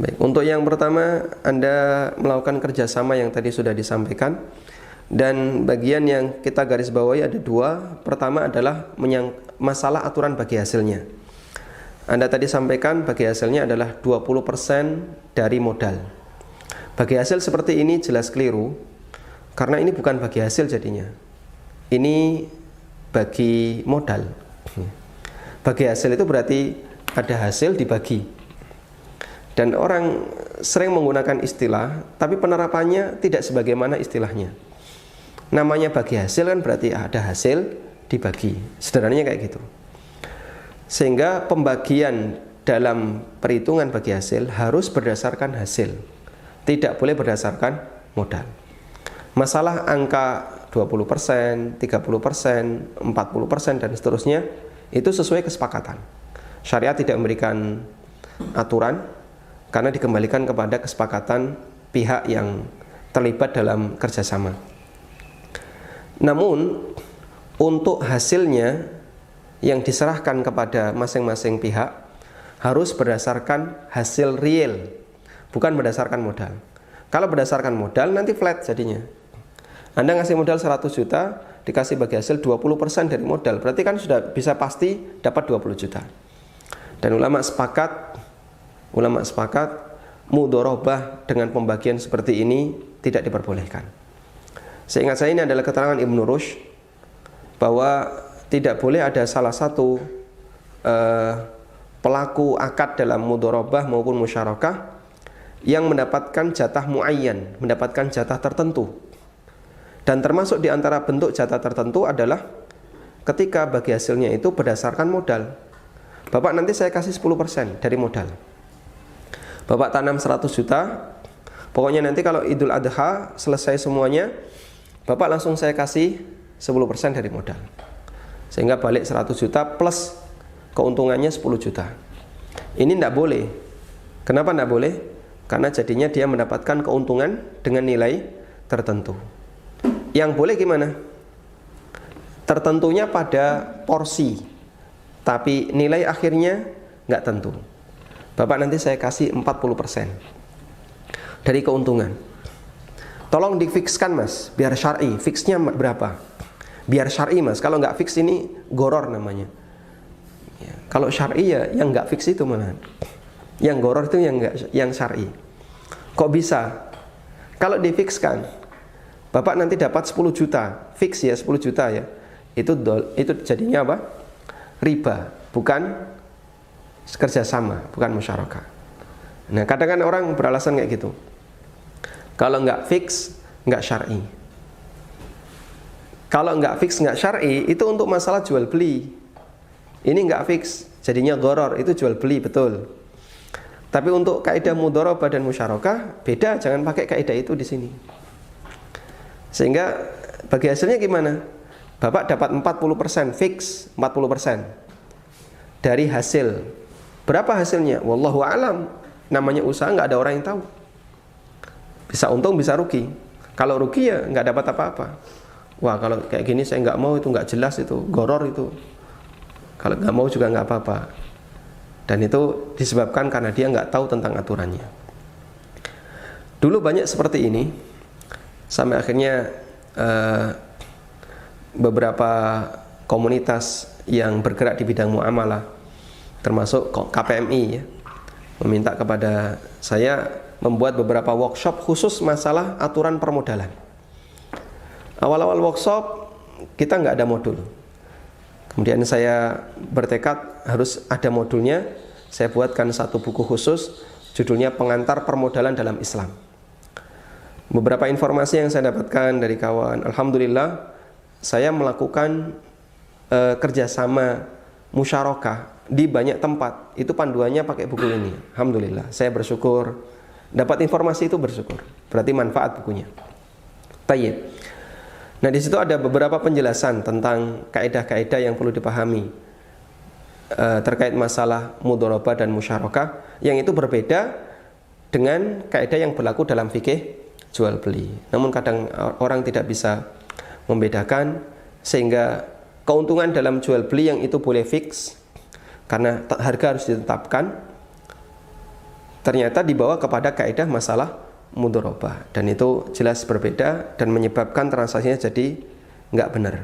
Baik, untuk yang pertama Anda melakukan kerjasama yang tadi sudah disampaikan, dan bagian yang kita garis bawahi ada dua. Pertama adalah masalah aturan bagi hasilnya. Anda tadi sampaikan bagi hasilnya adalah 20% dari modal. Bagi hasil seperti ini jelas keliru, karena ini bukan bagi hasil jadinya. Ini bagi modal. Bagi hasil itu berarti ada hasil dibagi. Dan orang sering menggunakan istilah, tapi penerapannya tidak sebagaimana istilahnya. Namanya bagi hasil kan berarti ada hasil dibagi. Sederhananya kayak gitu. Sehingga pembagian dalam perhitungan bagi hasil harus berdasarkan hasil, tidak boleh berdasarkan modal. Masalah angka 20%, 30%, 40% dan seterusnya itu sesuai kesepakatan. Syariat tidak memberikan aturan, karena dikembalikan kepada kesepakatan pihak yang terlibat dalam kerjasama. Namun untuk hasilnya yang diserahkan kepada masing-masing pihak harus berdasarkan hasil real, bukan berdasarkan modal. Kalau berdasarkan modal nanti flat jadinya. Anda ngasih modal 100 juta, dikasih bagi hasil 20% dari modal, berarti kan sudah bisa pasti dapat 20 juta. Dan ulama sepakat mudharabah dengan pembagian seperti ini tidak diperbolehkan. Seingat saya ini adalah keterangan Ibnu Rushd bahwa tidak boleh ada salah satu pelaku akad dalam mudharabah maupun musyarakah yang mendapatkan jatah muayyan, mendapatkan jatah tertentu. Dan termasuk di antara bentuk jatah tertentu adalah ketika bagi hasilnya itu berdasarkan modal. Bapak nanti saya kasih 10% dari modal. Bapak tanam 100 juta, pokoknya nanti kalau Idul Adha selesai semuanya, Bapak langsung saya kasih 10% dari modal. Sehingga balik 100 juta plus keuntungannya 10 juta. Ini tidak boleh. Kenapa tidak boleh? Karena jadinya dia mendapatkan keuntungan dengan nilai tertentu. Yang boleh gimana? Tertentunya pada porsi, tapi nilai akhirnya nggak tentu. Bapak nanti saya kasih 40% dari keuntungan. Tolong difikskan mas, biar syar'i. Fixnya berapa? Biar syar'i mas. Kalau nggak fix ini goror namanya. Ya, kalau syar'i ya yang nggak fix itu mana? Yang goror itu yang syar'i. Kok bisa? Kalau difikskan, Bapak nanti dapat 10 juta. Fix ya 10 juta ya. Itu jadinya apa? Riba, bukan kerjasama, bukan musyarakah. Nah, kadang-kadang orang beralasan kayak gitu. Kalau nggak fix, nggak syar'i. Kalau nggak fix, nggak syar'i, itu untuk masalah jual beli. Ini nggak fix, jadinya gharar, itu jual beli betul. Tapi untuk kaidah mudharabah dan musyarakah beda, jangan pakai kaidah itu di sini. Sehingga bagi hasilnya gimana? Bapak dapat 40% fix, 40% dari hasil. Berapa hasilnya? Wallahu alam. Namanya usaha nggak ada orang yang tahu. Bisa untung, bisa rugi. Kalau rugi ya nggak dapat apa-apa. Wah kalau kayak gini saya nggak mau, itu nggak jelas, itu goror itu. Kalau nggak mau juga nggak apa-apa. Dan itu disebabkan karena dia nggak tahu tentang aturannya. Dulu banyak seperti ini, sampai akhirnya beberapa komunitas yang bergerak di bidang muamalah, termasuk KPMI ya, meminta kepada saya membuat beberapa workshop khusus masalah aturan permodalan. Awal-awal workshop kita nggak ada modul. Kemudian saya bertekad harus ada modulnya. Saya buatkan satu buku khusus, judulnya Pengantar Permodalan dalam Islam. Beberapa informasi yang saya dapatkan dari kawan, alhamdulillah saya melakukan kerjasama musyarakah di banyak tempat. Itu panduannya pakai buku ini. Alhamdulillah, saya bersyukur dapat informasi itu, bersyukur. Berarti manfaat bukunya. Tayyib. Nah, di situ ada beberapa penjelasan tentang kaidah-kaidah yang perlu dipahami terkait masalah mudharabah dan musyarakah, yang itu berbeda dengan kaidah yang berlaku dalam fikih jual beli. Namun kadang orang tidak bisa membedakan, sehingga keuntungan dalam jual beli yang itu boleh fix karena harga harus ditetapkan, ternyata dibawa kepada kaidah masalah mudharabah, dan itu jelas berbeda dan menyebabkan transaksinya jadi nggak benar.